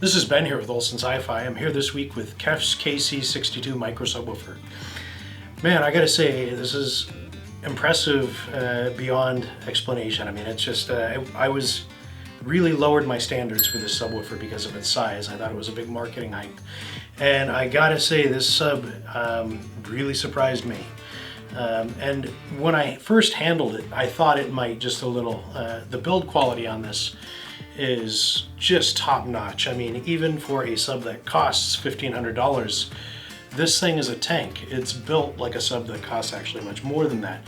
This is Ben here with Olson's Hi-Fi. I'm here this week with KEF's KC62 micro subwoofer. Man, I gotta say, this is impressive beyond explanation. I mean, it's just, I was really lowered my standards for this subwoofer because of its size. I thought it was a big marketing hype. And I gotta say, this sub really surprised me. And when I first handled it, I thought it might just a little, the build quality on this is just top notch. I mean, even for a sub that costs $1,500, this thing is a tank. It's built like a sub that costs actually much more than that.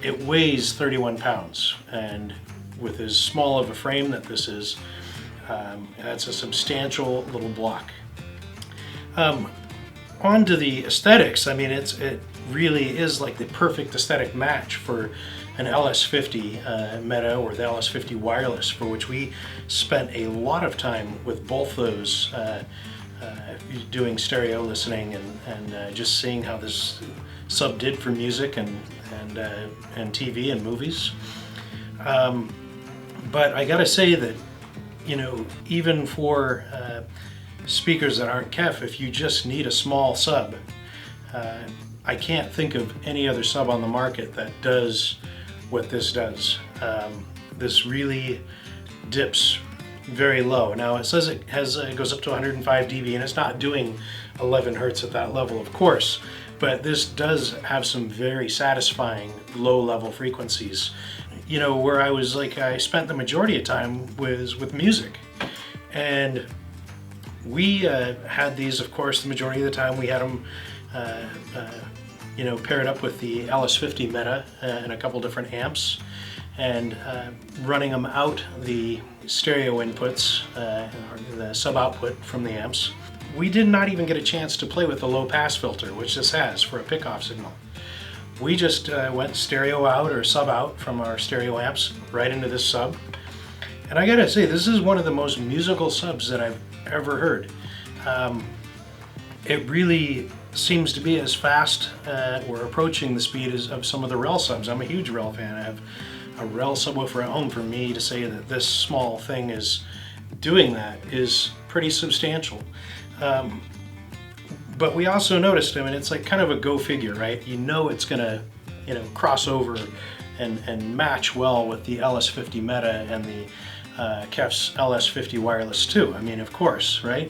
It weighs 31 pounds, and with as small of a frame that this is, that's a substantial little block. On to the aesthetics. I mean, it really is like the perfect aesthetic match for an LS50 Meta or the LS50 wireless, for which we spent a lot of time with both those doing stereo listening and just seeing how this sub did for music and TV and movies. But I gotta say that, you know, even for speakers that aren't KEF, if you just need a small sub, I can't think of any other sub on the market that does what this does. This really dips very low. Now it says it goes up to 105 dB, and it's not doing 11 hertz at that level, of course, but this does have some very satisfying low level frequencies. You know, where I was like, I spent the majority of time was with music, and we had these, of course, the majority of the time we had them you know, paired up with the LS50 Meta and a couple different amps, and running them out the stereo inputs, or the sub output from the amps. We did not even get a chance to play with the low pass filter, which this has for a pickoff signal. We just went stereo out or sub out from our stereo amps right into this sub. And I gotta say, this is one of the most musical subs that I've ever heard. It really seems to be as fast or approaching the speed of some of the REL subs. I'm a huge REL fan. I have a REL subwoofer at home. For me to say that this small thing is doing that is pretty substantial. But we also noticed, I mean, it's like kind of a go figure, right? You know it's gonna, you know, cross over and match well with the LS50 Meta and the KEF's LS50 wireless too. I mean, of course, right?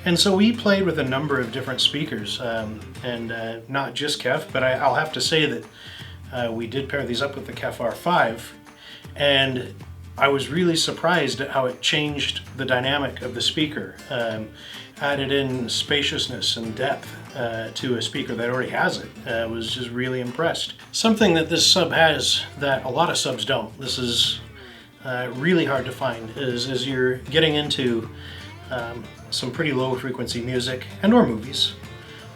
And so we played with a number of different speakers, and not just KEF, but I'll have to say that we did pair these up with the KEF R5, and I was really surprised at how it changed the dynamic of the speaker, added in spaciousness and depth to a speaker that already has it. I was just really impressed. Something that this sub has that a lot of subs don't, this is really hard to find, is as you're getting into some pretty low frequency music and or movies.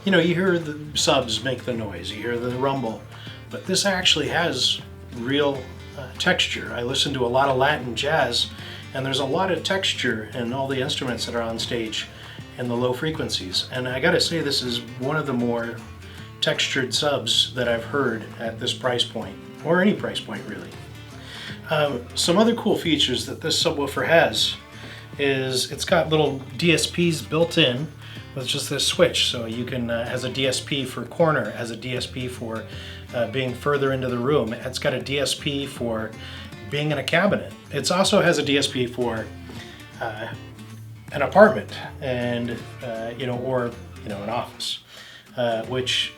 You know, you hear the subs make the noise, you hear the rumble, but this actually has real texture. I listen to a lot of Latin jazz, and there's a lot of texture in all the instruments that are on stage in the low frequencies. And I gotta say, this is one of the more textured subs that I've heard at this price point, or any price point really. Some other cool features that this subwoofer has is it's got little DSPs built in with just this switch, so you can has a DSP for corner, has a DSP for being further into the room. It's got a DSP for being in a cabinet. It also has a DSP for an apartment and you know, or you know, an office, which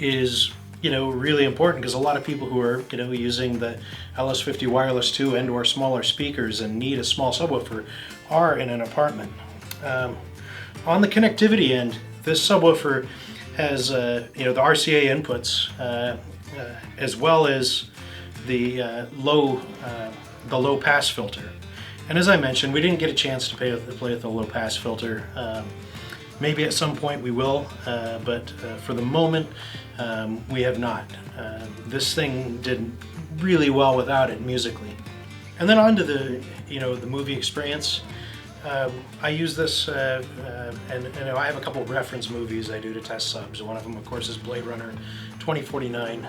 is, you know, really important because a lot of people who are, you know, using the LS50 wireless 2 and or smaller speakers and need a small subwoofer are in an apartment. On the connectivity end, this subwoofer has you know, the RCA inputs as well as the low pass filter. And as I mentioned, we didn't get a chance to play with the low pass filter. Maybe at some point we will, but for the moment we have not. This thing did really well without it musically. And then on to the, you know, the movie experience. I use this, and I have a couple of reference movies I do to test subs. One of them, of course, is Blade Runner 2049.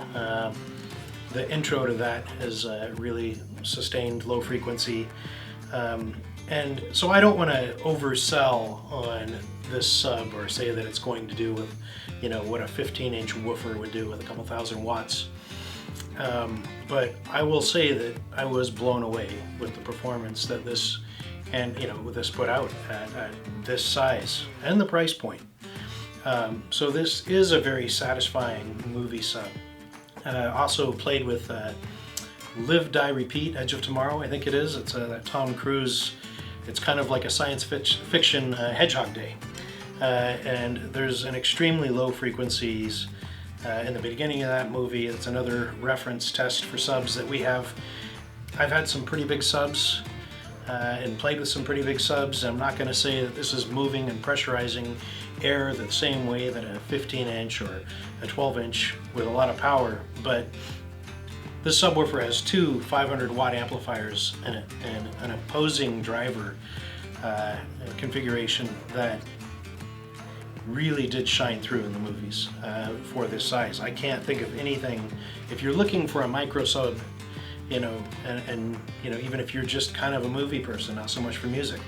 The intro to that has really sustained low frequency. And so I don't want to oversell on this sub or say that it's going to do with, you know, what a 15-inch woofer would do with a couple thousand watts. But I will say that I was blown away with the performance that this, and you know, with this put out at this size and the price point. So this is a very satisfying movie sub. Also played with Live, Die, Repeat, Edge of Tomorrow, I think it is. It's that Tom Cruise. It's kind of like a science fiction Hedgehog Day. And there's an extremely low frequencies in the beginning of that movie. It's another reference test for subs that we have. I've had some pretty big subs and played with some pretty big subs. I'm not going to say that this is moving and pressurizing air the same way that a 15-inch or a 12-inch with a lot of power, but this subwoofer has two 500-watt amplifiers in it and an opposing driver configuration that really did shine through in the movies for this size. I can't think of anything. If you're looking for a micro sub, you know, and you know, even if you're just kind of a movie person, not so much for music,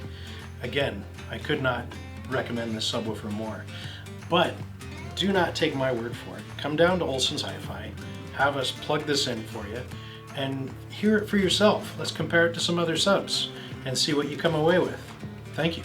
again, I could not recommend this subwoofer more. But do not take my word for it. Come down to Olson's Hi-Fi, have us plug this in for you, and hear it for yourself. Let's compare it to some other subs and see what you come away with. Thank you.